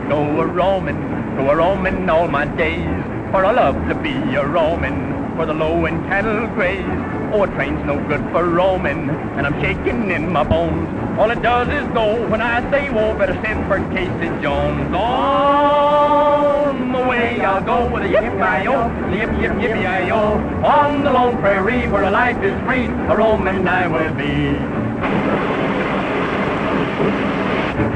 go a-roaming all my days. For I love to be a roaming, for the low and cattle graze. Oh, a train's no good for roaming, and I'm shaking in my bones. All it does is go when I say, whoa, better send for Casey Jones. On the way I'll go with a yippee-yi-yo, yip, yip, yippee-yi-yo. On the lone prairie where the life is free, a roaming I will be.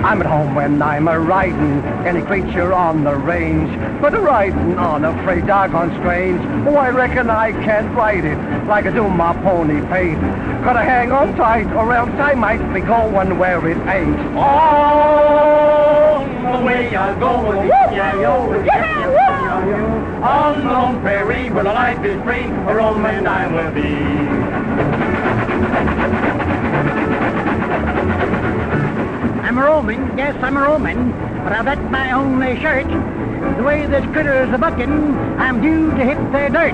I'm at home when I'm a-riding, any creature on the range. But a-riding on a freight doggone strange. Oh, I reckon I can't ride it like I do my pony paint. Gotta hang on tight or else I might be going where it ain't. On the way I'll go with yippee-yi-yo, yippee-yi-yo. On the lone prairie where the life is free, a roaming I will be. I'm a roaming, yes, I'm a roaming, but I bet my only shirt. The way this critter's a-bucking, I'm due to hit the dirt.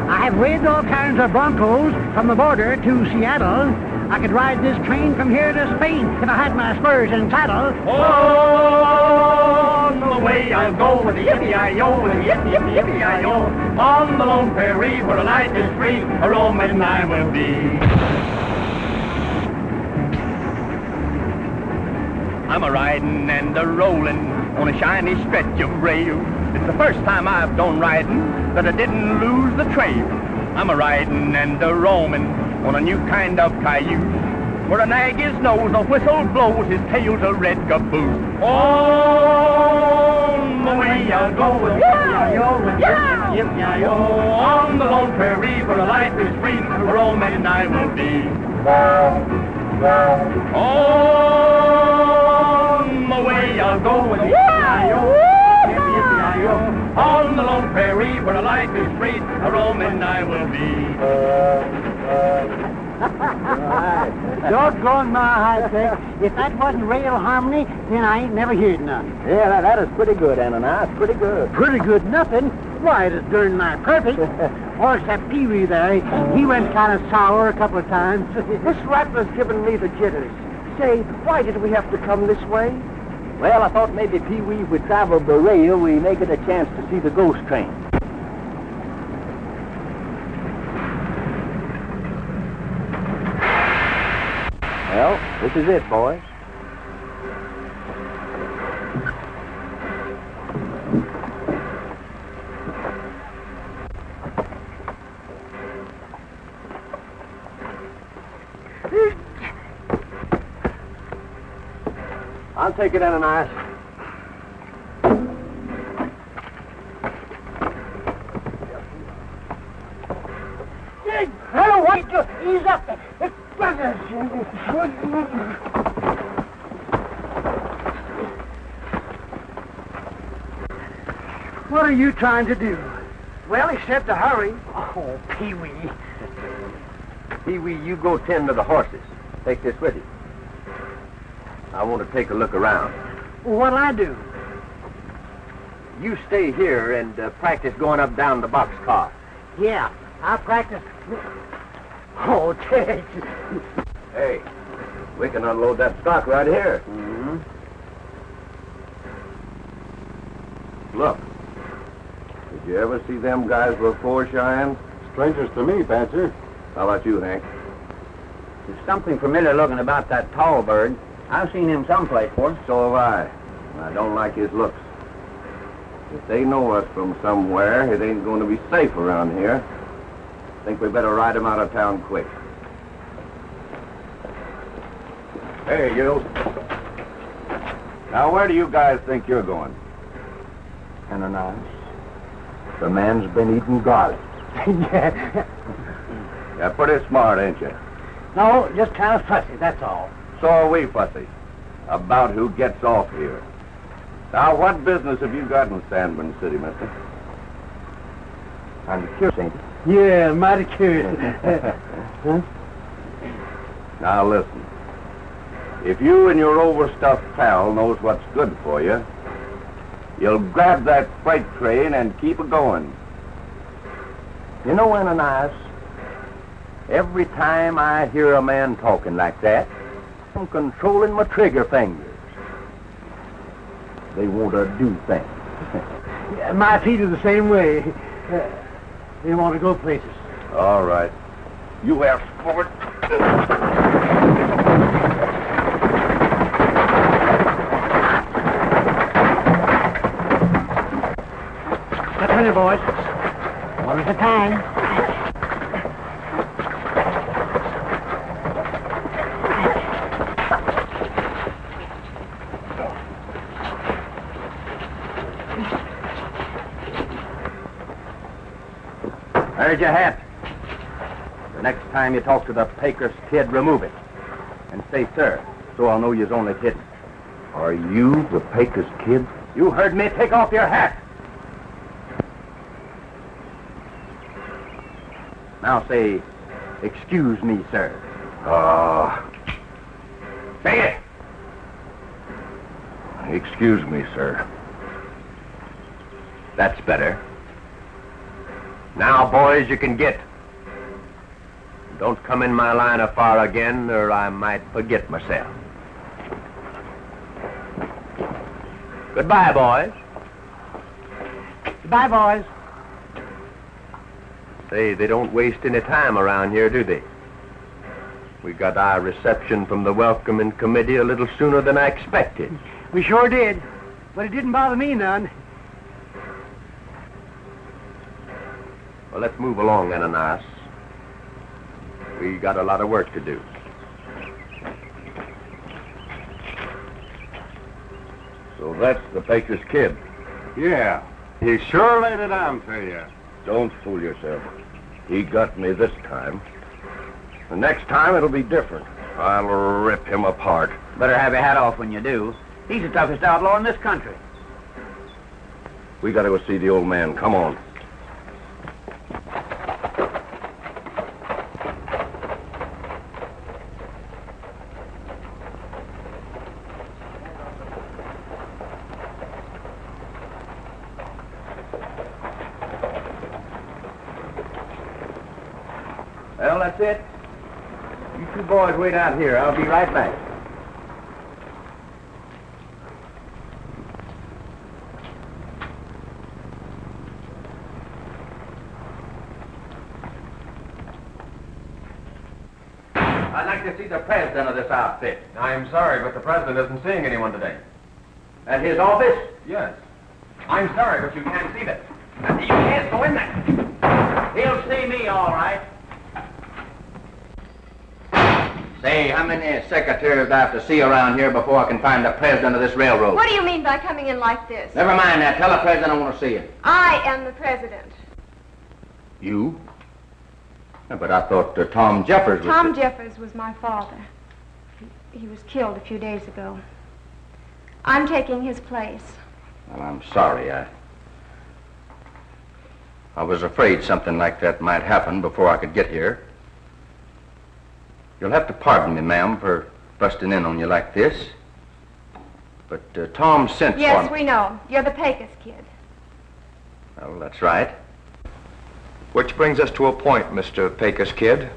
I have weighed all kinds of broncos from the border to Seattle. I could ride this train from here to Spain if I had my spurs and saddle. On the way I'll go with a yippee-yi-yo, with a yip, yip, yippee-yi-yo. On the lone prairie where the life is free, a roaming I will be. I'm a-riding and a-rolling on a shiny stretch of rail. It's the first time I've done riding that I didn't lose the trail. I'm a-riding and a-roaming on a new kind of cayuse, where a nag his nose, a whistle blows, his tail's a red caboose. On the way I'll go with yippee-yi-yo, with yippee-yi-yo. On the lone prairie where the life is free, a roaming I will be. On the way I'll go with yippee-yi-yo, yippee-yi-yo. On the lone prairie where the life is free, a roaming I will be. Doggone my high tech. If that wasn't real harmony, then I ain't never heard none. Yeah, that is pretty good, Ananias. Pretty good. Pretty good nothing. Why, it is darn nigh perfect. Or except Pee-wee there. He went kind of sour a couple of times. This rattler's giving me the jitters. Say, why did we have to come this way? Well, I thought maybe Pee-wee, if we traveled the rail, we may get a chance to see the ghost train. Well, this is it, boys. I'll take it, Ananias. Hello, wait, ease up. What are you trying to do? Well, except to hurry. Oh, Pee-wee. Pee-wee, you go tend to the horses. Take this with you. I want to take a look around. What'll I do? You stay here and practice going up down the boxcar. Yeah, I'll practice. Oh, Tex. Hey, we can unload that stock right here. Mm-hmm. Look. Did you ever see them guys before, Cheyenne? Strangers to me, Panzer. How about you, Hank? There's something familiar looking about that tall bird. I've seen him someplace before. So have I. I don't like his looks. If they know us from somewhere, it ain't going to be safe around here. Think we better ride him out of town quick. Hey, you. Now, where do you guys think you're going? Ananias, the man's been eating garlic. Yeah. You're pretty smart, ain't you? No, just kind of fussy, that's all. So are we, Fussy. About who gets off here. Now, what business have you got in Sandman City, mister? I'm curious, ain't you? Yeah, mighty curious. Huh? Now, listen. If you and your overstuffed pal knows what's good for you, you'll grab that freight train and keep it going. You know, Ananias, every time I hear a man talking like that, I'm controlling my trigger fingers. they want to do things. Yeah, my feet are the same way. They want to go places. All right. You have sport. Got plenty, boys. One at a time. There's your hat. The next time you talk to the Pecos kid, remove it. And say, sir, so I'll know you're only kidding. Are you the Pecos kid? You heard me. Take off your hat. Now say, excuse me, sir. Say it. Excuse me, sir. That's better. Now, boys, you can get. Don't come in my line of fire again, or I might forget myself. Goodbye, boys. Goodbye, boys. Say, they don't waste any time around here, do they? We got our reception from the welcoming committee a little sooner than I expected. We sure did, but it didn't bother me none. Well, let's move along, Ananias. We got a lot of work to do. So that's the Pecos kid. Yeah, he sure laid it on to you. Don't fool yourself. He got me this time. The next time it'll be different. I'll rip him apart. Better have your hat off when you do. He's the toughest outlaw in this country. We gotta go see the old man. Come on. Well, that's it. You two boys wait out here. I'll be right back. I'd like to see the president of this outfit. I'm sorry, but the president isn't seeing anyone today. At his office? Yes. I'm sorry, but you can't see that. You can't go in there. He'll see me, all right. Say, how many secretaries do I have to see around here before I can find the president of this railroad? What do you mean by coming in like this? Never mind that. Tell the president I want to see you. I am the president. You? Yeah, but I thought Tom Jeffers was... Tom Jeffers was my father. He was killed a few days ago. I'm taking his place. Well, I'm sorry. I was afraid something like that might happen before I could get here. You'll have to pardon me, ma'am, for busting in on you like this. But Tom sent for me. Yes, we know. You're the Pecos kid. Well, that's right. Which brings us to a point, Mr. Pecos Kid.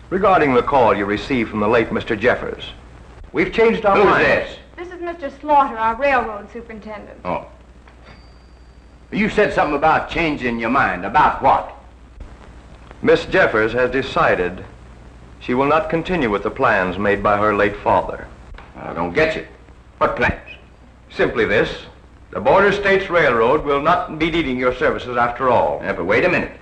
Regarding the call you received from the late Mr. Jeffers. We've changed our minds. Who's this? This is Mr. Slaughter, our railroad superintendent. Oh. You said something about changing your mind. About what? Miss Jeffers has decided she will not continue with the plans made by her late father. I don't get you. What plans? Simply this. The Border States Railroad will not be needing your services after all. Yeah, but wait a minute.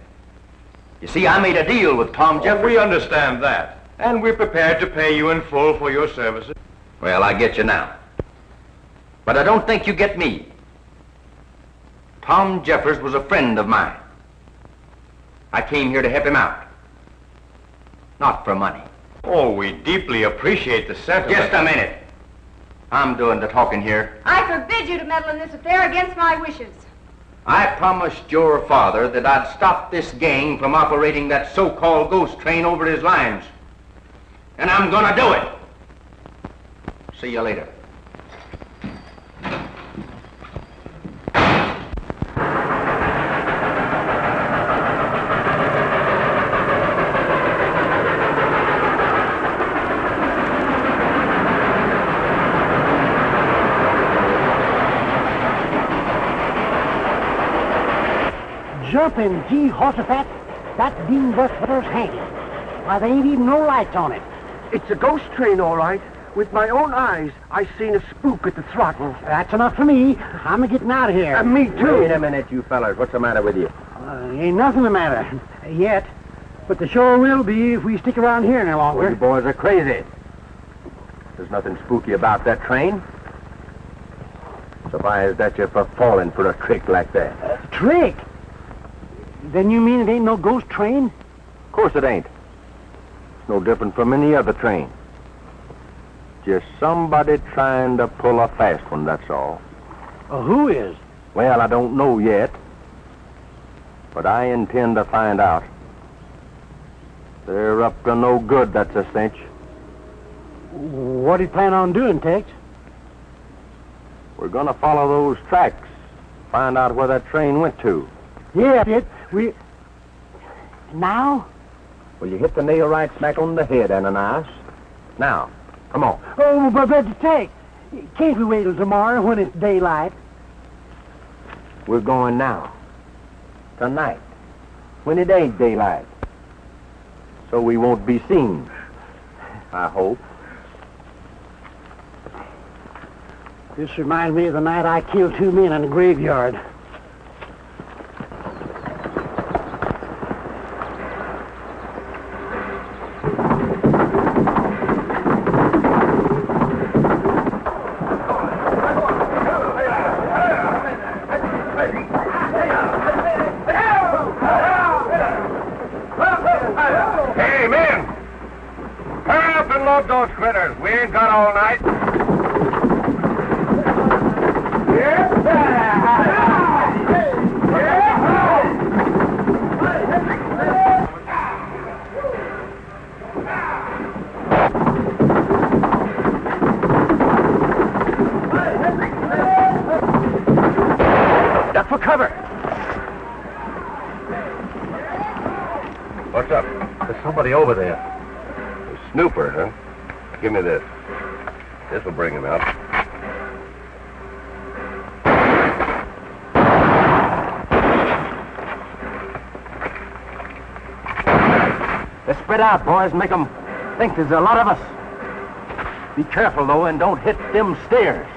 You see, I made a deal with Tom Jeffers. We understand that. And we're prepared to pay you in full for your services. Well, I get you now. But I don't think you get me. Tom Jeffers was a friend of mine. I came here to help him out. Not for money. Oh, we deeply appreciate the sentiment. Just a minute. I'm doing the talking here. I forbid you to meddle in this affair against my wishes. I promised your father that I'd stop this gang from operating that so-called ghost train over his lines. And I'm gonna do it. See you later. Jumping Jehoshaphat, that bean bus there's hanging. Why, there ain't even no lights on it. It's a ghost train, all right. With my own eyes, I seen a spook at the throttle. That's enough for me. I'm getting out of here. Me too. Wait a minute, you fellers. What's the matter with you? Ain't nothing the matter. Yet. But the sure will be if we stick around here any longer. Well, you boys are crazy. There's nothing spooky about that train. Surprised at you for falling for a trick like that. Trick? Then you mean it ain't no ghost train? Of course it ain't. It's no different from any other train. Just somebody trying to pull a fast one, that's all. Who is? Well, I don't know yet. But I intend to find out. They're up to no good, that's a cinch. What do you plan on doing, Tex? We're gonna follow those tracks. Find out where that train went to. Yeah, we... Now? Well, you hit the nail right smack on the head, Ananias. Now, come on. Oh, but Tex, can't we wait till tomorrow when it's daylight? We're going now. Tonight. When it ain't daylight. So we won't be seen. I hope. This reminds me of the night I killed 2 men in the graveyard. Hey, men! Hurry up and load those critters. We ain't got all night. Duck for cover. What's up? There's somebody over there. A snooper, huh? Give me this. This'll bring him out. Let's spread out, boys, and make them think there's a lot of us. Be careful, though, and don't hit them stairs.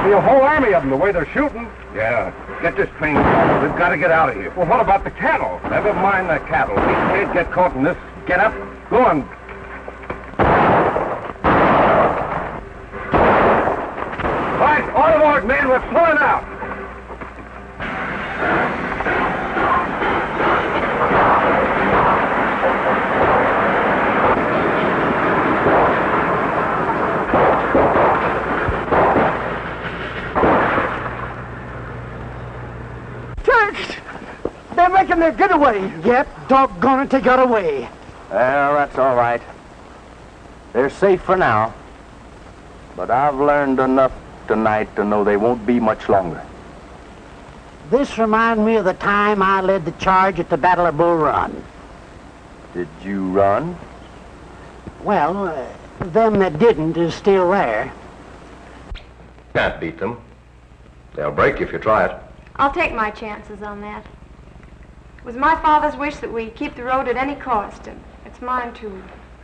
A whole army of them, the way they're shooting. Yeah. Get this train going. We've got to get out of here. Well, what about the cattle? Never mind the cattle. We can't get caught in this. Get up. Go on. Right, all aboard, men. We're pulling out. They're making their getaway. Yep, doggone it, they got away. Well, that's all right. They're safe for now. But I've learned enough tonight to know they won't be much longer. This reminds me of the time I led the charge at the Battle of Bull Run. Did you run? Well, them that didn't is still there. Can't beat them. They'll break you if you try it. I'll take my chances on that. It was my father's wish that we keep the road at any cost, and it's mine too.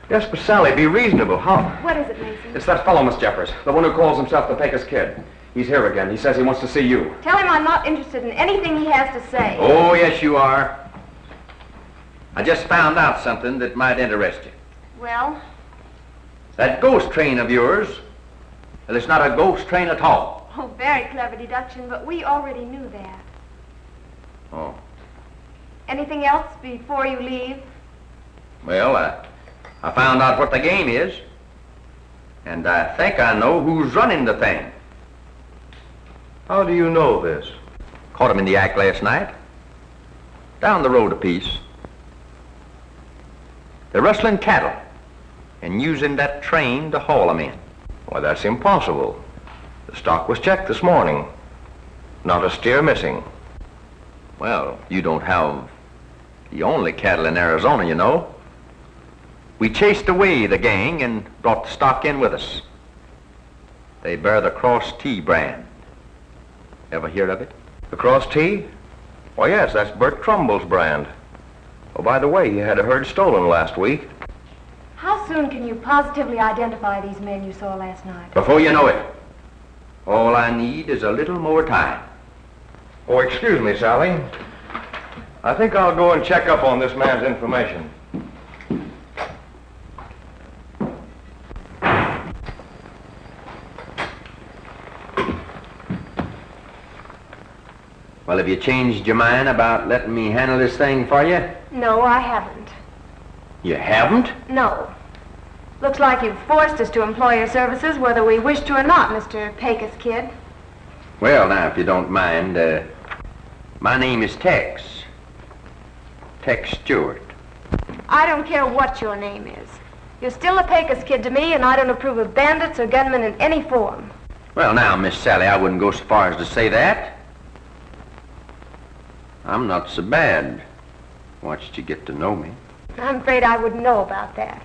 Yes, but Sally, be reasonable. How? What is it, Mason? It's that fellow, Miss Jeffers, the one who calls himself the Pecos Kid. He's here again. He says he wants to see you. Tell him I'm not interested in anything he has to say. Oh, yes, you are. I just found out something that might interest you. Well? That ghost train of yours, well, it's not a ghost train at all. Oh, very clever deduction, but we already knew that. Oh. Anything else before you leave? Well, I found out what the game is. And I think I know who's running the thing. How do you know this? Caught him in the act last night. Down the road a piece. They're rustling cattle and using that train to haul them in. Why, that's impossible. The stock was checked this morning. Not a steer missing. Well, you don't have the only cattle in Arizona, you know. We chased away the gang and brought the stock in with us. They bear the Cross T brand. Ever hear of it? The Cross T? Why, yes, that's Bert Trumbull's brand. Oh, by the way, he had a herd stolen last week. How soon can you positively identify these men you saw last night? Before you know it. All I need is a little more time. Oh, excuse me, Sally. I think I'll go and check up on this man's information. Well, have you changed your mind about letting me handle this thing for you? No, I haven't. You haven't? No. Looks like you've forced us to employ your services whether we wish to or not, Mr. Pecos Kid. Well, now, if you don't mind, my name is Tex. Tex Stewart. I don't care what your name is. You're still a Pecos Kid to me, and I don't approve of bandits or gunmen in any form. Well, now, Miss Sally, I wouldn't go so far as to say that. I'm not so bad, once you get to know me. I'm afraid I wouldn't know about that.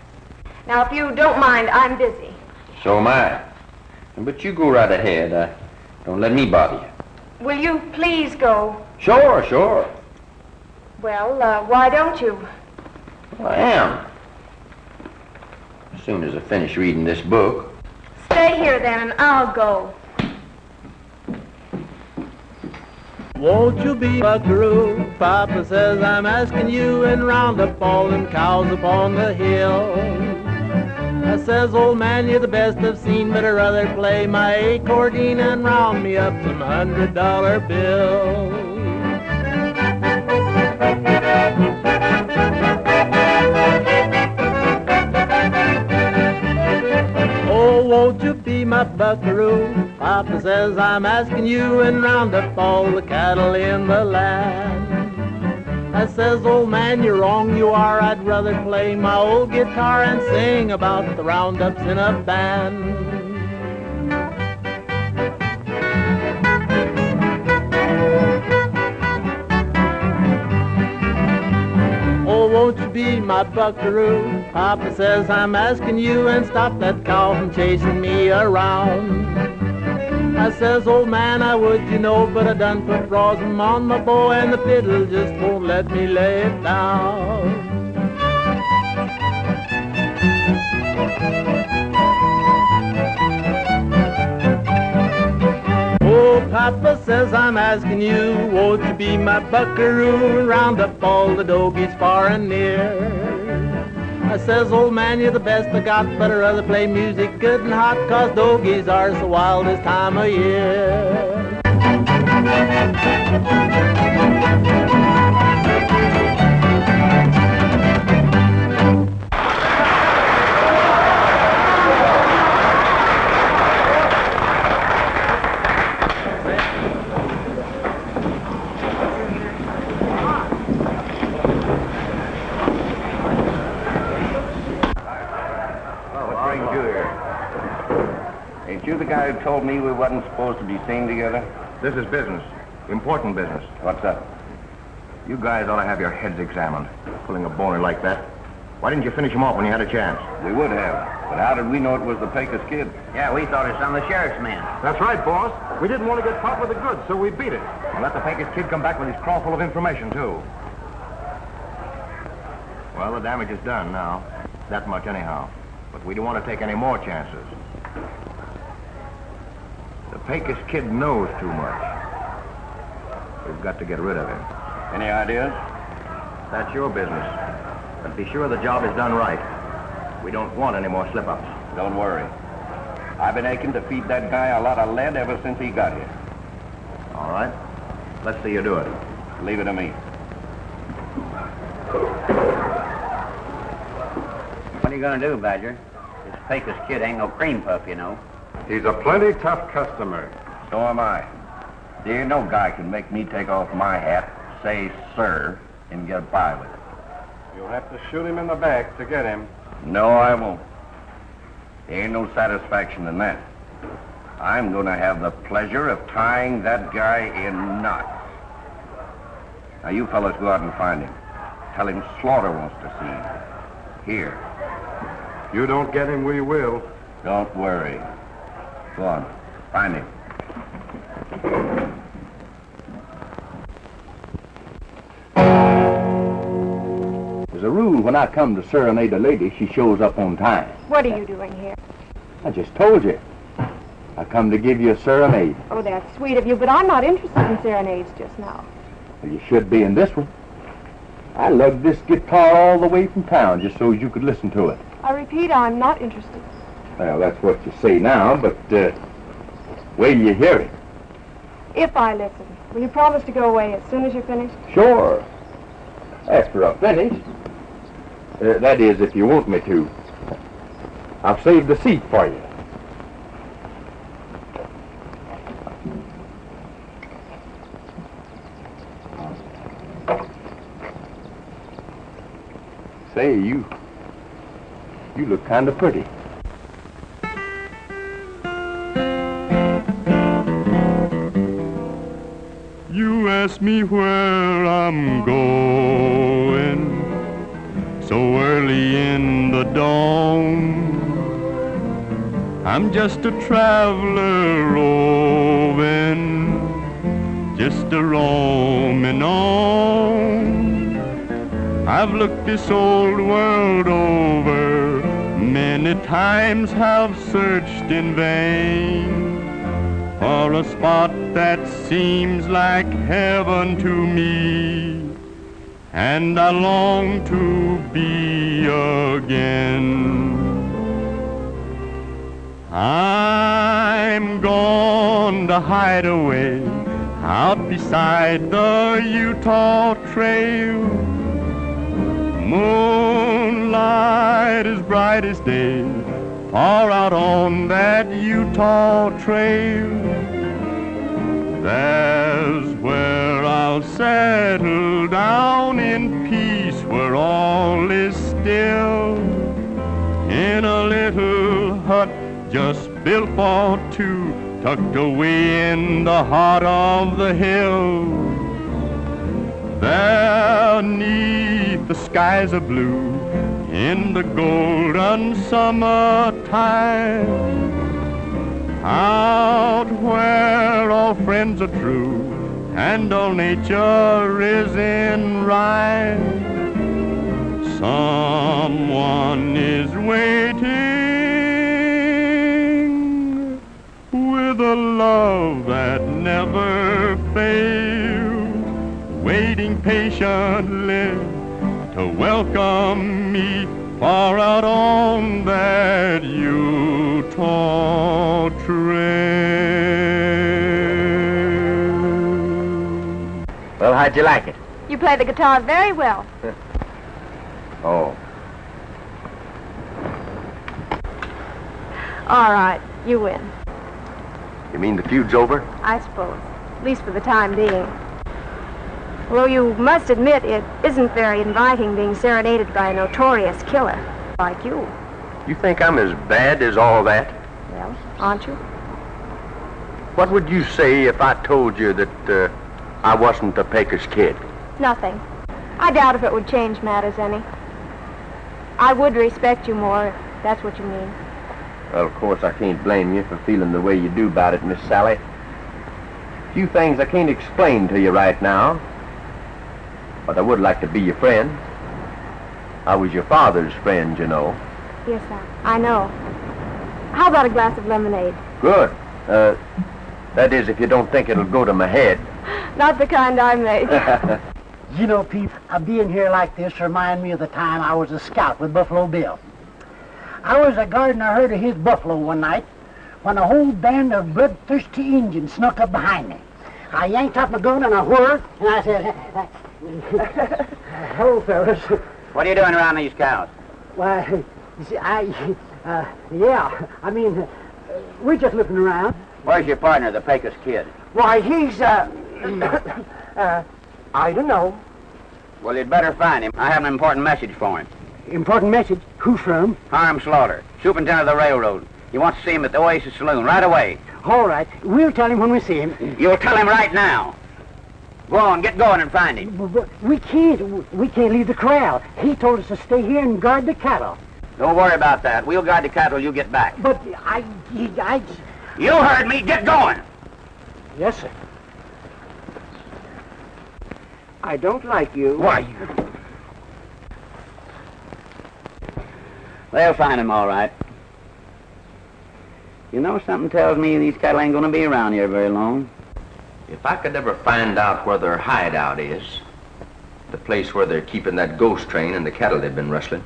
Now, if you don't mind, I'm busy. So am I. But you go right ahead. Don't let me bother you. Will you please go? Sure, sure. Well, why don't you? Well, I am. As soon as I finish reading this book. Stay here then, and I'll go. Won't you be buckaroo? Papa says I'm asking you, and round up all them cows upon the hill. I says, old man, you're the best I've seen, but I'd rather play my accordion and round me up some $100 bills. Oh, won't you be my buckaroo? Papa says I'm asking you, and round up all the cattle in the land. I says, old man, you're wrong, you are. I'd rather play my old guitar and sing about the roundups in a band. Oh, won't you be my buckaroo? Papa says I'm asking you, and stop that cow from chasing me around. I says, old man, I would, you know, but I done put rosin on my bow, and the fiddle just won't let me lay it down. Oh, Papa says I'm asking you, won't you be my buckaroo and round up all the dogies far and near? I says, old man, you're the best I got, but I'd rather play music good and hot, 'cause dogies are the wildest time of year. guy who told me we wasn't supposed to be seen together? This is business. Important business. What's up? You guys ought to have your heads examined. Pulling a boner like that. Why didn't you finish him off when you had a chance? We would have. But how did we know it was the Pecos Kid? Yeah, we thought it was some of the sheriff's men. That's right, boss. We didn't want to get caught with the goods, so we beat it. Well, let the Pecos Kid come back with his craw full of information, too. Well, the damage is done now. That much anyhow. But we don't want to take any more chances. The Pecos Kid knows too much. We've got to get rid of him. Any ideas? That's your business. But be sure the job is done right. We don't want any more slip-ups. Don't worry. I've been aching to feed that guy a lot of lead ever since he got here. All right. Let's see you do it. Leave it to me. What are you going to do, Badger? This Pecos Kid ain't no cream puff, you know. He's a plenty tough customer. So am I. There ain't no guy can make me take off my hat, say sir, and get by with it. You'll have to shoot him in the back to get him. No, I won't. There ain't no satisfaction in that. I'm going to have the pleasure of tying that guy in knots. Now, you fellas go out and find him. Tell him Slaughter wants to see him. Here. If you don't get him, we will. Don't worry. Go on. Find him. There's a rule when I come to serenade a lady, she shows up on time. What are you doing here? I just told you. I come to give you a serenade. Oh, that's sweet of you, but I'm not interested in serenades just now. Well, you should be in this one. I lugged this guitar all the way from town just so you could listen to it. I repeat, I'm not interested. Well, that's what you say now, but wait till you hear it. If I listen, will you promise to go away as soon as you're finished? Sure. After I'm finished. That is, if you want me to. I've saved the seat for you. Say, you look kind of pretty. You ask me where I'm going so early in the dawn. I'm just a traveler roving, just a roaming on. I've looked this old world over, many times have searched in vain for a spot that seems like heaven to me, and I long to be again. I'm going to hide away out beside the Utah Trail. Moonlight is bright as day, far out on that Utah Trail. There's where I'll settle down in peace, where all is still, in a little hut just built for two, tucked away in the heart of the hill. There 'neath the skies of blue, in the golden summertime, out where all friends are true and all nature is in rhyme, someone is waiting with a love that never fails, waiting patiently to welcome me far out on that Utah Trail. Well, how'd you like it? You play the guitar very well. Oh. All right, you win. You mean the feud's over? I suppose, at least for the time being. Although you must admit it isn't very inviting being serenaded by a notorious killer like you. You think I'm as bad as all that? Well, aren't you? What would you say if I told you that I wasn't the Paker's kid? Nothing. I doubt if it would change matters any. I would respect you more, if that's what you mean. Well, of course, I can't blame you for feeling the way you do about it, Miss Sally. Few things I can't explain to you right now, but I would like to be your friend. I was your father's friend, you know. Yes, I know. How about a glass of lemonade? Good. That is, if you don't think it'll go to my head. Not the kind I make. You know, Pete, being here like this reminds me of the time I was a scout with Buffalo Bill. I was a guarding a herd of his buffalo one night when a whole band of bloodthirsty Indians snuck up behind me. I yanked up my gun and I whirled, and I said, hello, fellas. What are you doing around these cows? Why, you see, we're just looking around. Where's your partner, the Paker's kid? Why, he's, I don't know. Well, you'd better find him. I have an important message for him. Important message? Who from? Hiram Slaughter, superintendent of the railroad. He wants to see him at the Oasis Saloon right away. All right. We'll tell him when we see him. You'll tell him right now. Go on, get going and find him. But we can't. We can't leave the corral. He told us to stay here and guard the cattle. Don't worry about that. We'll guard the cattle till you get back. But You heard me. Get going. Yes, sir. I don't like you. Why? They'll find him all right. You know, something tells me these cattle ain't gonna be around here very long. If I could ever find out where their hideout is, the place where they're keeping that ghost train and the cattle they've been rustling,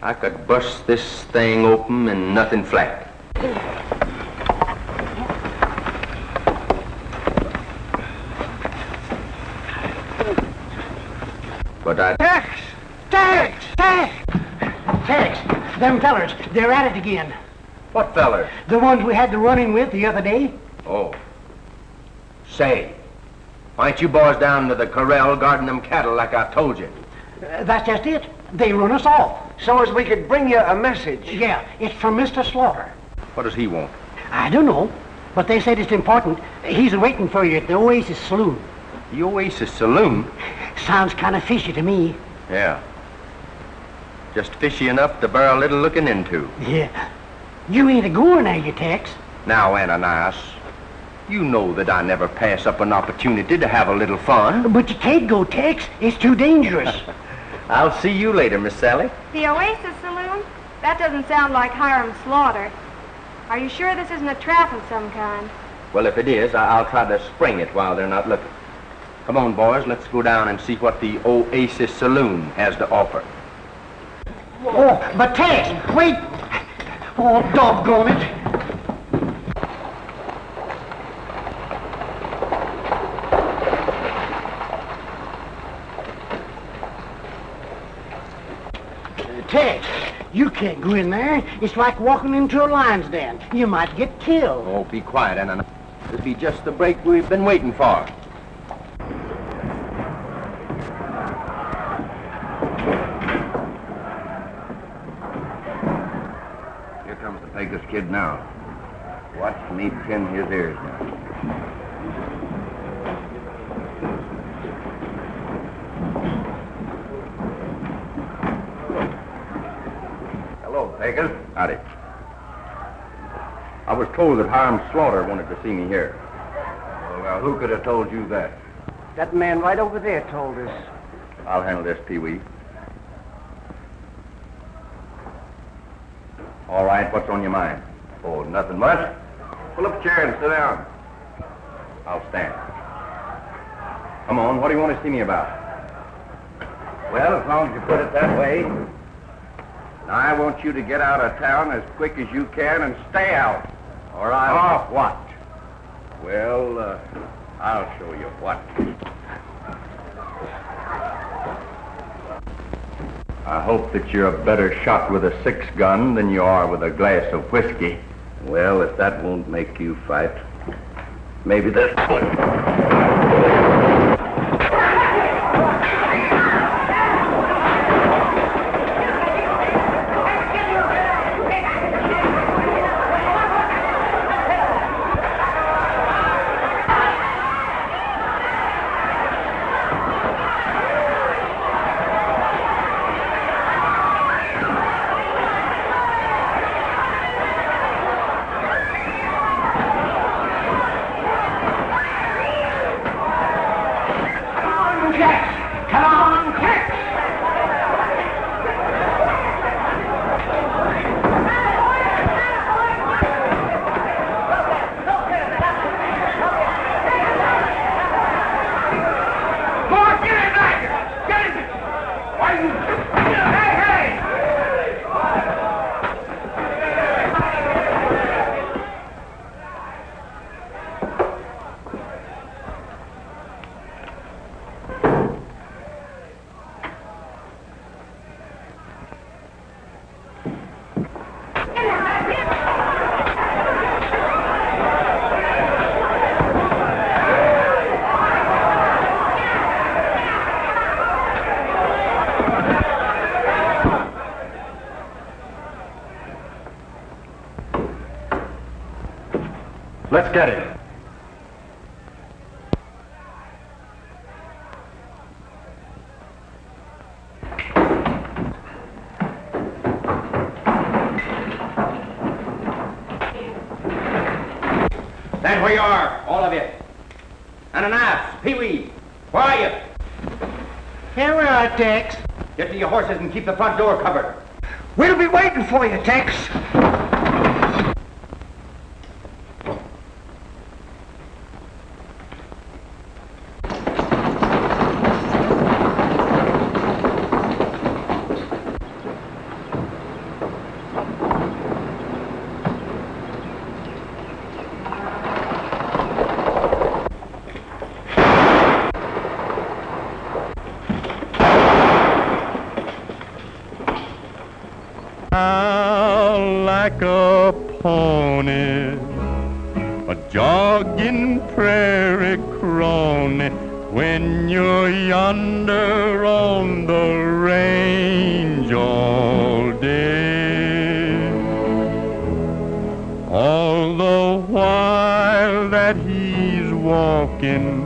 I could bust this thing open and nothing flat. But I... Tex! Them fellers, they're at it again. What fellers? The ones we had the run-in with the other day. Oh. Say, why ain't you boys down to the corral guarding them cattle like I told you? That's just it. They run us off. So as we could bring you a message. Yeah, it's from Mr. Slaughter. What does he want? I don't know, but they said it's important. He's waiting for you at the Oasis Saloon. The Oasis Saloon? Sounds kind of fishy to me. Yeah. Just fishy enough to bear a little looking into. Yeah. You ain't a-going, are you, Tex? Now, Ananias, you know that I never pass up an opportunity to have a little fun. But you can't go, Tex. It's too dangerous. I'll see you later, Miss Sally. The Oasis Saloon? That doesn't sound like Hiram Slaughter. Are you sure this isn't a trap of some kind? Well, if it is, I'll try to spring it while they're not looking. Come on, boys, let's go down and see what the Oasis Saloon has to offer. Oh, but Tex, wait! Oh, doggone it! Tex, you can't go in there. It's like walking into a lion's den. You might get killed. Oh, be quiet, Anna. This'll be just the break we've been waiting for. Here comes the Pecos kid now. Watch me pin his ears now. Hello, Pecos. Howdy. I was told that Hiram Slaughter wanted to see me here. Well, now, who could have told you that? That man right over there told us. I'll handle this, Pee-wee. All right, what's on your mind? Oh, nothing much. Pull up a chair and sit down. I'll stand. Come on, what do you want to see me about? Well, as long as you put it that way. Now, I want you to get out of town as quick as you can and stay out. All right. Off what? Well, I'll show you what. I hope that you're a better shot with a 6-gun than you are with a glass of whiskey. Well, if that won't make you fight, maybe this one. Let's get him. Stand where you are, all of you. Ananias, Pee-wee, where are you? Here we are, Tex. Get to your horses and keep the front door covered. We'll be waiting for you, Tex. Like a pony, a jogging prairie crony, when you're yonder on the range all day. All the while that he's walking,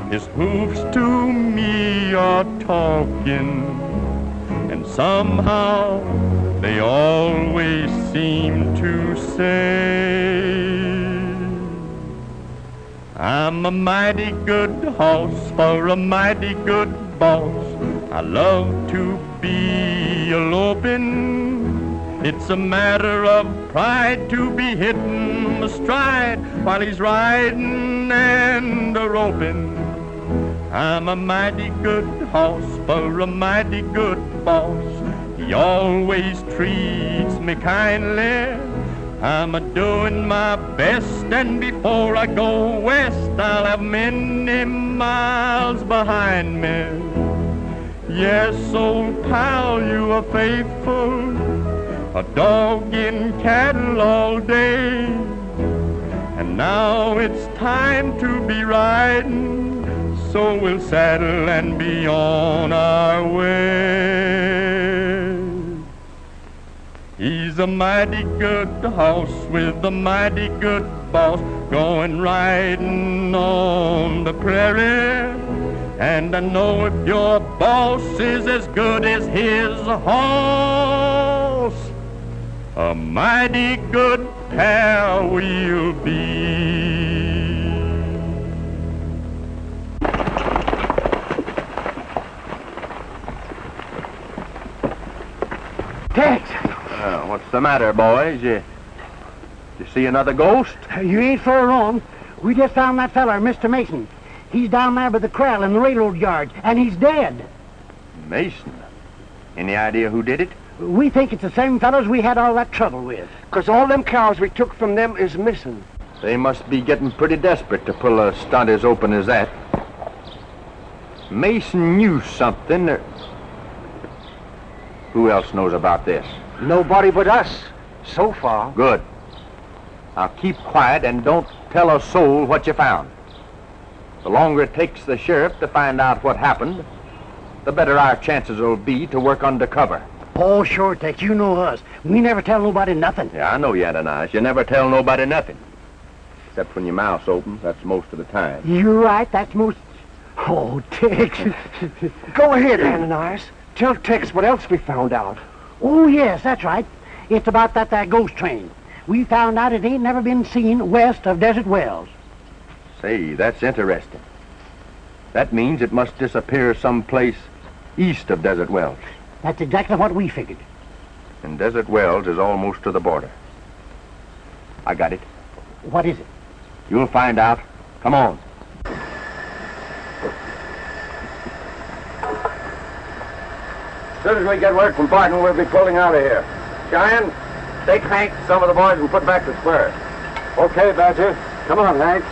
his hoofs to me are talking, and somehow they always seem to say, I'm a mighty good horse for a mighty good boss. I love to be eloping. It's a matter of pride to be hitting astride while he's riding and a-roping. I'm a mighty good horse for a mighty good boss. He always treats me kindly. I'm a-doing my best, and before I go west, I'll have many miles behind me. Yes, old pal, you are faithful, a dog in cattle all day. And now it's time to be riding, so we'll saddle and be on our way. He's a mighty good horse with a mighty good boss, going riding on the prairie. And I know if your boss is as good as his horse, a mighty good pair we'll be. Tex! What's the matter, boys? You see another ghost? You ain't far wrong. We just found that feller, Mr. Mason. He's down there by the corral in the railroad yards, and he's dead. Mason? Any idea who did it? We think it's the same fellows we had all that trouble with. 'Cause all them cows we took from them is missing. They must be getting pretty desperate to pull a stunt as open as that. Mason knew something. Who else knows about this? Nobody but us, so far. Good. Now keep quiet and don't tell a soul what you found. The longer it takes the sheriff to find out what happened, the better our chances will be to work undercover. Oh, sure, Tex, you know us. We never tell nobody nothing. Yeah, I know you, Ananias. You never tell nobody nothing. Except when your mouth's open. That's most of the time. You're right, that's most... Oh, Tex. Go ahead, Ananias. Tell Tex what else we found out. Oh, yes, that's right. It's about that ghost train. We found out it ain't never been seen west of Desert Wells. Say, that's interesting. That means it must disappear someplace east of Desert Wells. That's exactly what we figured. And Desert Wells is almost to the border. I got it. What is it? You'll find out. Come on. As soon as we get word from Barton, we'll be pulling out of here. Cheyenne, take Hank, some of the boys, and put back the spurs. Okay, Badger. Come on, Hank.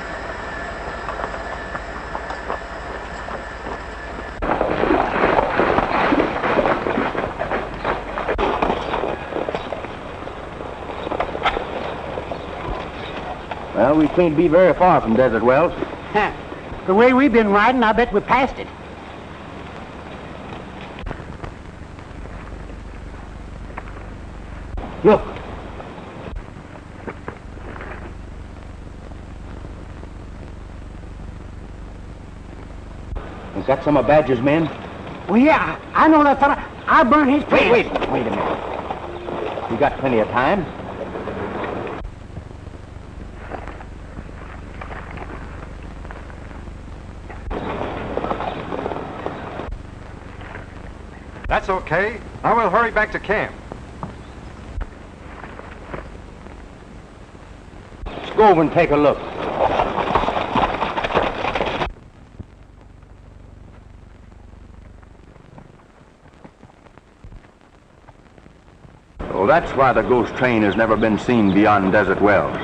Well, we can't be very far from Desert Wells. Huh. The way we've been riding, I bet we passed it. Look. got some of Badger's men? Well, yeah, I know that fella. I burned his pants. Wait a minute. You got plenty of time. That's okay. I will hurry back to camp. Let's go over and take a look. Oh, that's why the ghost train has never been seen beyond Desert Wells.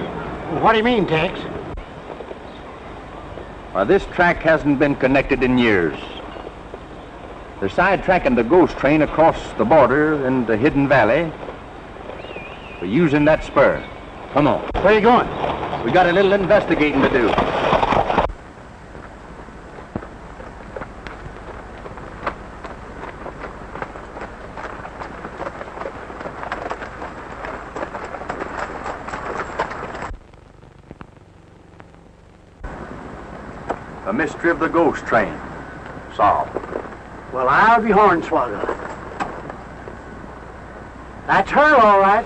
What do you mean, Tex? Why, this track hasn't been connected in years. They're sidetracking the ghost train across the border into Hidden Valley. We're using that spur. Come on. Where are you going? We got a little investigating to do. A mystery of the ghost train. Solved. Well, I'll be hornswoggled. That's her, all right.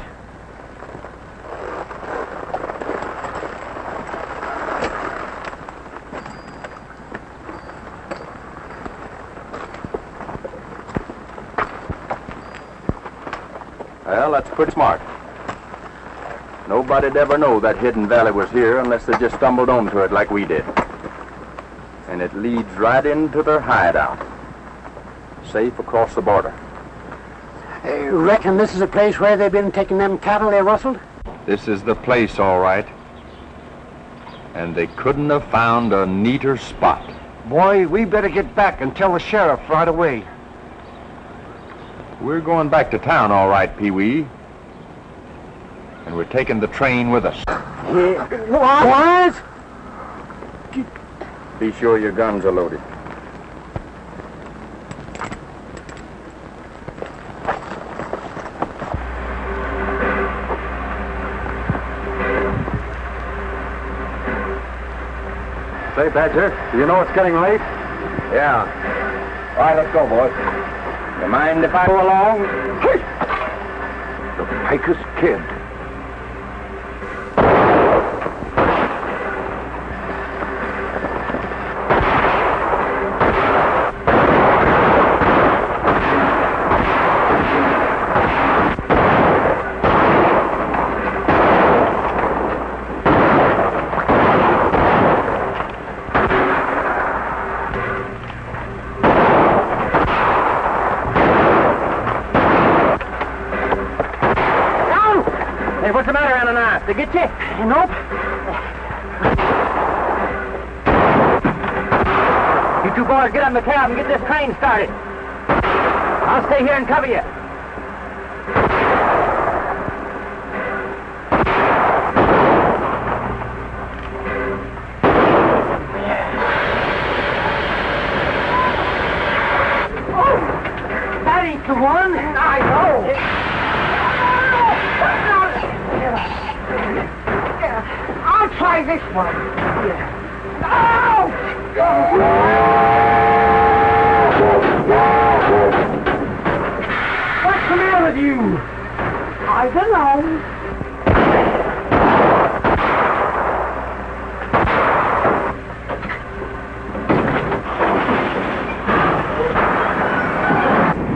Well, that's pretty smart. Nobody'd ever know that Hidden Valley was here unless they just stumbled onto it like we did. And it leads right into their hideout. Safe across the border. Reckon this is a place where they've been taking them cattle they rustled? This is the place, all right. And they couldn't have found a neater spot. Boy, we better get back and tell the sheriff right away. We're going back to town, all right, Pee-wee. And we're taking the train with us. What? Be sure your guns are loaded. Say, Badger, do you know it's getting late? Yeah. All right, let's go, boys. You mind if I go along? The Pecos Kid. To get you? Nope. You two boys get up in the cab and get this train started. I'll stay here and cover you. Oh, that ain't the one. I know. I'll try this one. Oh! What's the matter with you? I don't know.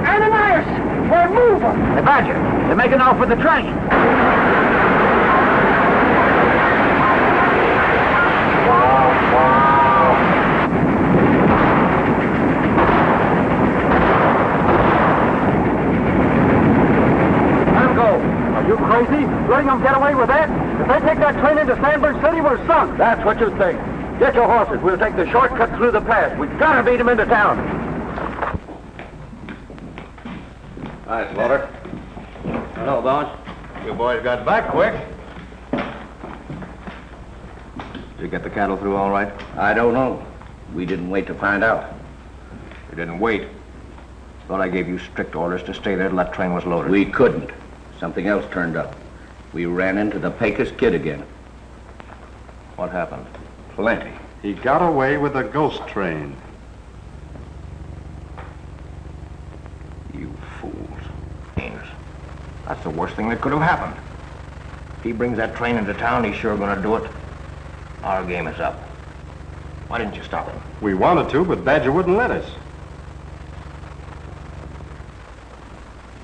Ananias, we're moving. Hey, Badger, they're making off with the train. Crazy? Letting them get away with that? If they take that train into Sandburg City, we're sunk. That's what you think. Get your horses. We'll take the shortcut through the pass. We've got to beat them into town. Hi, Slaughter. Hello, boss. You boys got back quick. Did you get the cattle through all right? I don't know. We didn't wait to find out. You didn't wait. Thought I gave you strict orders to stay there till that train was loaded. We couldn't. Something else turned up. We ran into the Pecos Kid again. What happened? Plenty. He got away with a ghost train. That's the worst thing that could have happened. If he brings that train into town, he's sure going to do it. Our game is up. Why didn't you stop him? We wanted to, but Badger wouldn't let us.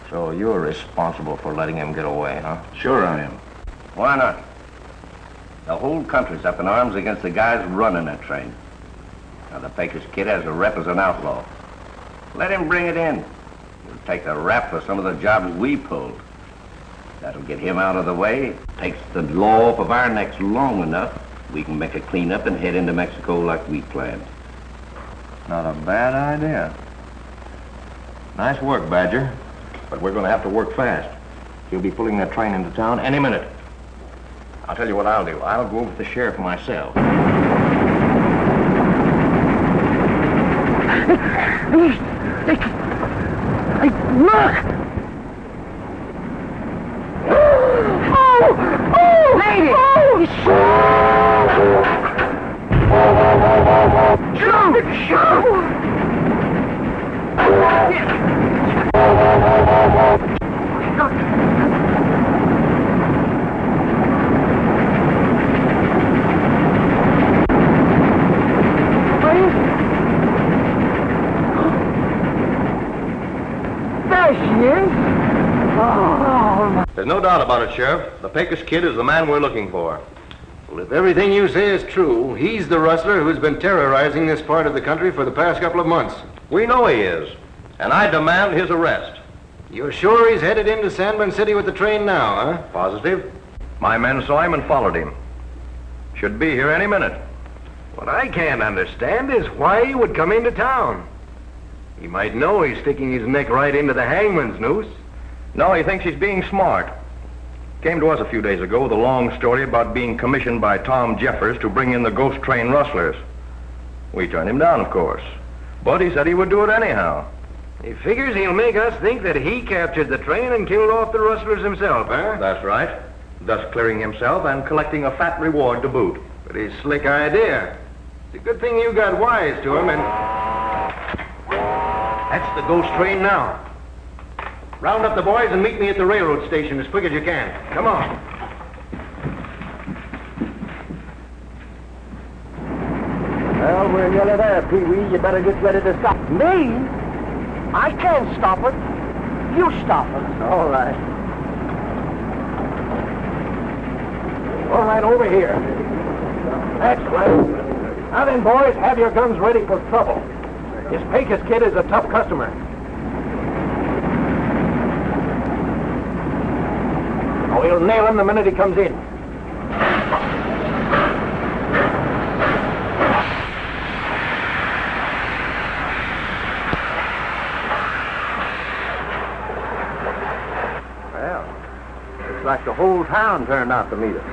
So you're responsible for letting him get away, huh? Sure I am. Why not? The whole country's up in arms against the guys running that train. Now, the Baker's kid has a rep as an outlaw. Let him bring it in. He'll take the rap for some of the jobs we pulled. That'll get him out of the way. Takes the law off of our necks long enough. We can make a clean-up and head into Mexico like we planned. Not a bad idea. Nice work, Badger. But we're going to have to work fast. He'll be pulling that train into town any minute. I'll tell you what I'll do. I'll go over to the sheriff myself. Look! Oh! Lady! Shoot! There she is. Oh. There's no doubt about it, Sheriff. The Pecos kid is the man we're looking for. Well, if everything you say is true, he's the rustler who's been terrorizing this part of the country for the past couple of months. We know he is, and I demand his arrest. You're sure he's headed into Sandman City with the train now, huh? Positive. My men saw him and followed him. Should be here any minute. What I can't understand is why he would come into town. He might know he's sticking his neck right into the hangman's noose. No, he thinks he's being smart. Came to us a few days ago with a long story about being commissioned by Tom Jeffers to bring in the ghost train rustlers. We turned him down, of course. But he said he would do it anyhow. He figures he'll make us think that he captured the train and killed off the rustlers himself, huh? That's right. Thus clearing himself and collecting a fat reward to boot. Pretty slick idea. It's a good thing you got wise to him and... That's the ghost train now. Round up the boys and meet me at the railroad station as quick as you can. Come on. Well, we're nearly there, Pee-wee. You better get ready to stop. Me? I can't stop it. You stop it. All right. All right, over here. That's right. Now then, boys, have your guns ready for trouble. This Pecos kid is a tough customer. Oh, we'll nail him the minute he comes in. Well, looks like the whole town turned out to meet us.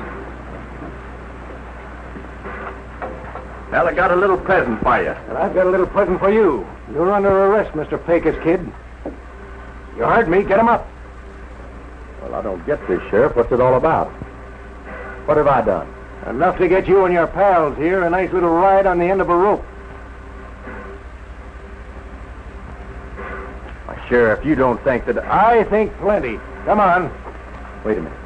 Well, I got a little present for you. And I've got a little present for you. You're under arrest, Mr. Pecos kid. You heard me. Get him up. Well, I don't get this, Sheriff. What's it all about? What have I done? Enough to get you and your pals here a nice little ride on the end of a rope. Why, Sheriff, you don't think that... I think plenty. Come on. Wait a minute.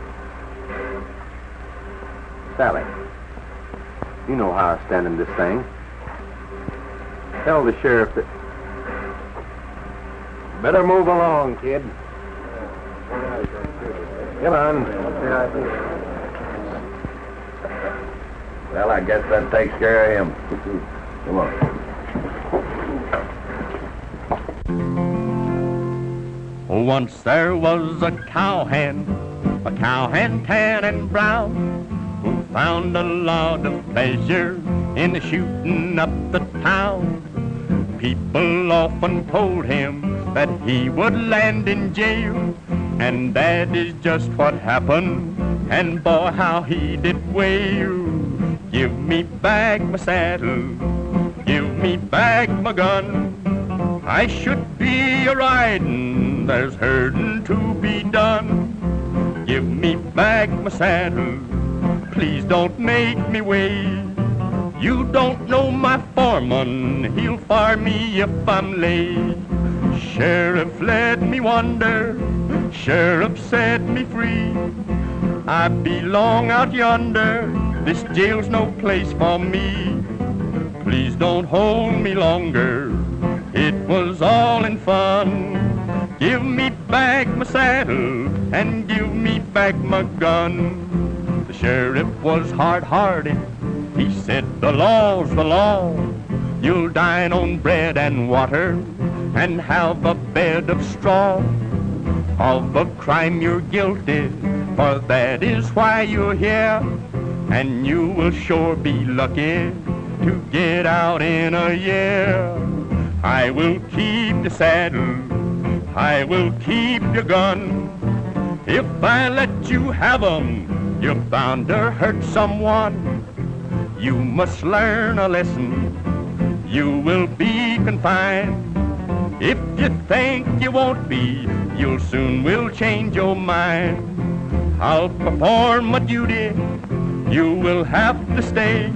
Sally, you know how I stand in this thing. Tell the sheriff that... Better move along, kid. Come on. Well, I guess that takes care of him. Come on. Once there was a cowhand tan and brown, who found a lot of pleasure in shooting up the town. People often told him that he would land in jail, and that is just what happened, and boy, how he did wail. Give me back my saddle, give me back my gun. I should be a-riding, there's herding to be done. Give me back my saddle, please don't make me wait. You don't know my foreman, he'll fire me if I'm late. Sheriff, let me wander, Sheriff set me free. I belong out yonder. This jail's no place for me. Please don't hold me longer. It was all in fun. Give me back my saddle and give me back my gun. The sheriff was hard-hearted. He said, the law's the law. You'll dine on bread and water and have a bed of straw. Of a crime you're guilty, for that is why you're here. And you will sure be lucky to get out in a year. I will keep the saddle, I will keep your gun. If I let you have 'em, you're bound to hurt someone. You must learn a lesson, you will be confined. If you think you won't be, you'll soon will change your mind. I'll perform my duty, you will have to stay.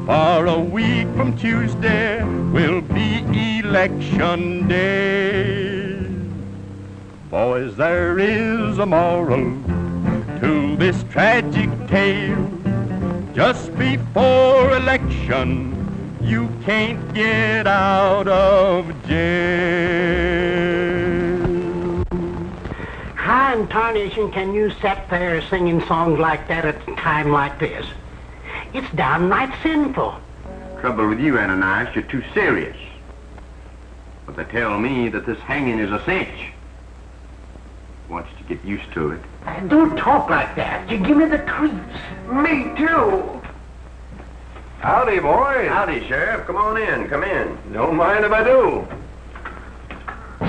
For a week from Tuesday will be election day. Boys, there is a moral to this tragic tale. Just before election, you can't get out of jail. How in tarnation can you sit there singing songs like that at a time like this? It's downright sinful. Trouble with you, Ananias, you're too serious. But they tell me that this hanging is a cinch. Want you to get used to it. Don't talk like that. You give me the creeps. Me too. Howdy, boys. Howdy, Sheriff. Come on in. Come in. Don't mind if I do.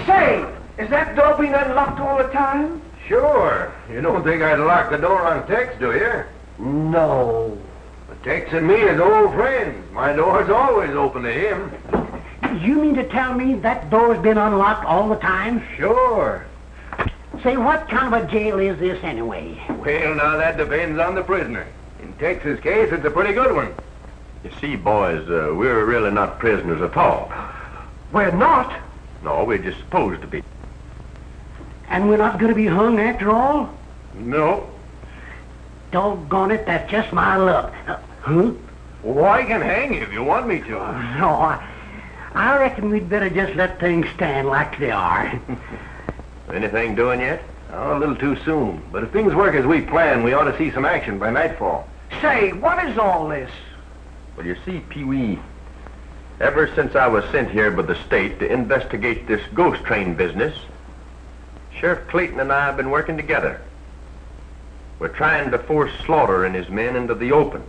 Say, is that door being unlocked all the time? Sure. You don't think I'd lock the door on Tex, do you? No. But Tex and me is old friends. My door's always open to him. You mean to tell me that door's been unlocked all the time? Sure. Say, what kind of a jail is this anyway? Well, now that depends on the prisoner. In Tex's case, it's a pretty good one. You see, boys, we're really not prisoners at all. We're not. No, we're just supposed to be. And we're not going to be hung after all? No. Doggone it, that's just my luck. Huh? Well, I can hang you if you want me to. No, I reckon we'd better just let things stand like they are. Anything doing yet? Oh, a little too soon. But if things work as we plan, we ought to see some action by nightfall. Say, what is all this? Well, you see, Pee-wee, ever since I was sent here by the state to investigate this ghost train business, Sheriff Clayton and I have been working together. We're trying to force Slaughter and his men into the open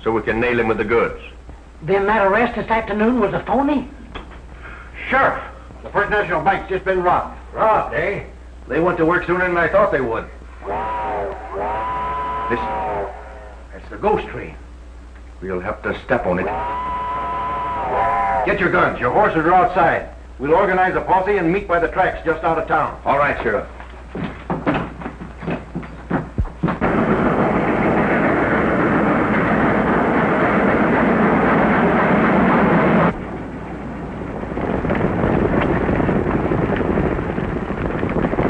so we can nail him with the goods. Then that arrest this afternoon was a phony? Sheriff, the First National Bank's just been robbed. Robbed, eh? They went to work sooner than I thought they would. Listen, that's the ghost train. We'll have to step on it. Get your guns. Your horses are outside. We'll organize a posse and meet by the tracks just out of town. All right, Sheriff.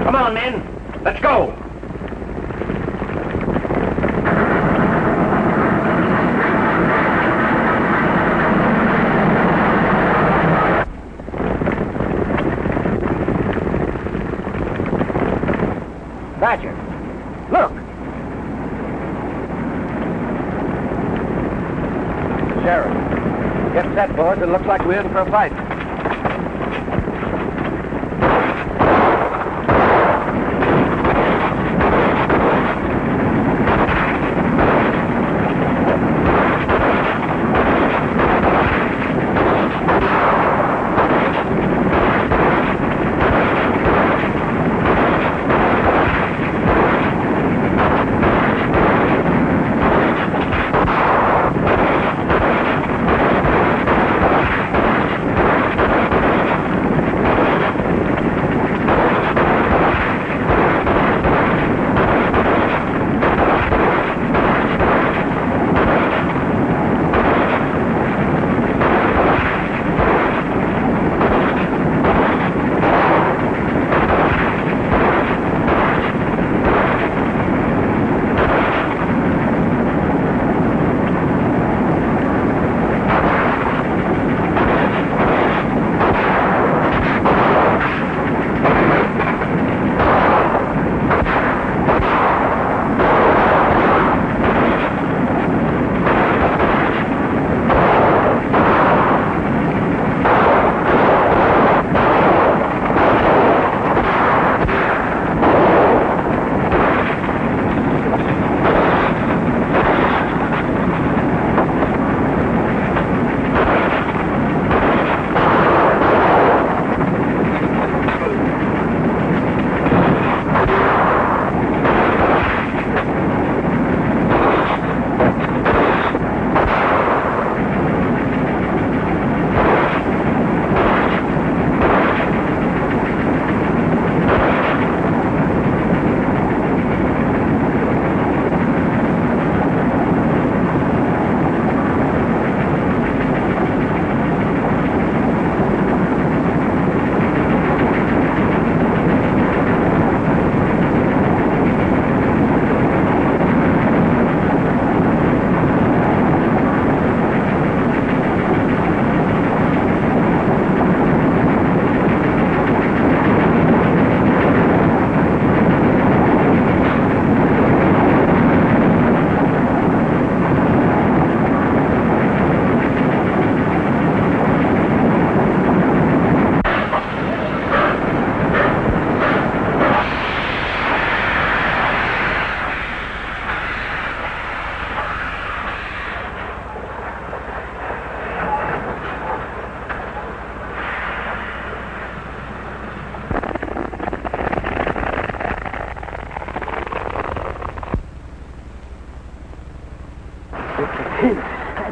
Come on, men. Let's go. Badger, look. Sheriff, get set, boys. It looks like we're in for a fight.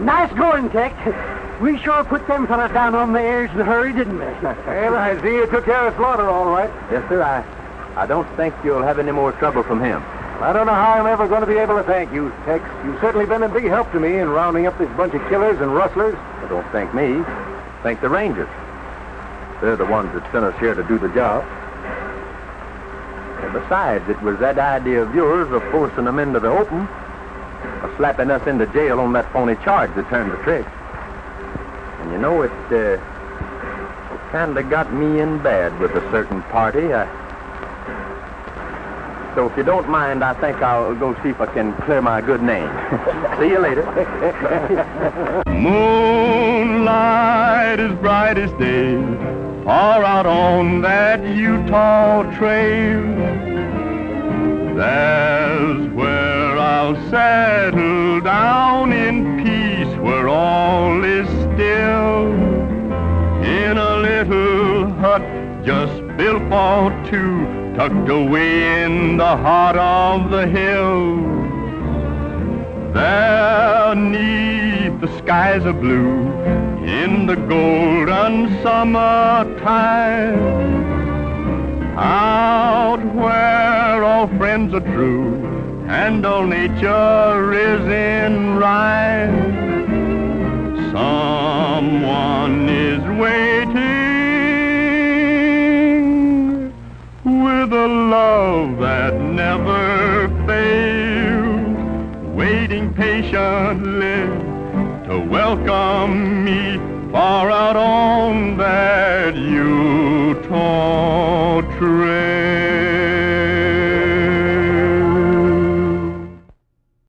Nice going, Tex. We sure put them fellas down on the airs in a hurry, didn't we? Well, I see you took care of Slaughter all right. Yes, sir. I don't think you'll have any more trouble from him. I don't know how I'm ever going to be able to thank you, Tex. You've certainly been a big help to me in rounding up this bunch of killers and rustlers. Well, don't thank me. Thank the Rangers. They're the ones that sent us here to do the job. And besides, it was that idea of yours of forcing them into the open, of slapping us into jail on that phony charge that turned the trick. And you know, it kind of got me in bad with a certain party. So if you don't mind, I think I'll go see if I can clear my good name. See you later. Moonlight is brightest day, far out on that Utah trail. There's where I'll settle down in peace, where all is still, in a little hut just built for two, tucked away in the heart of the hill. There, 'neath the skies of blue, in the golden summertime, out where all friends are true and all nature is in rhyme, someone is waiting with a love that never fails, waiting patiently to welcome me far out on that Utah trail.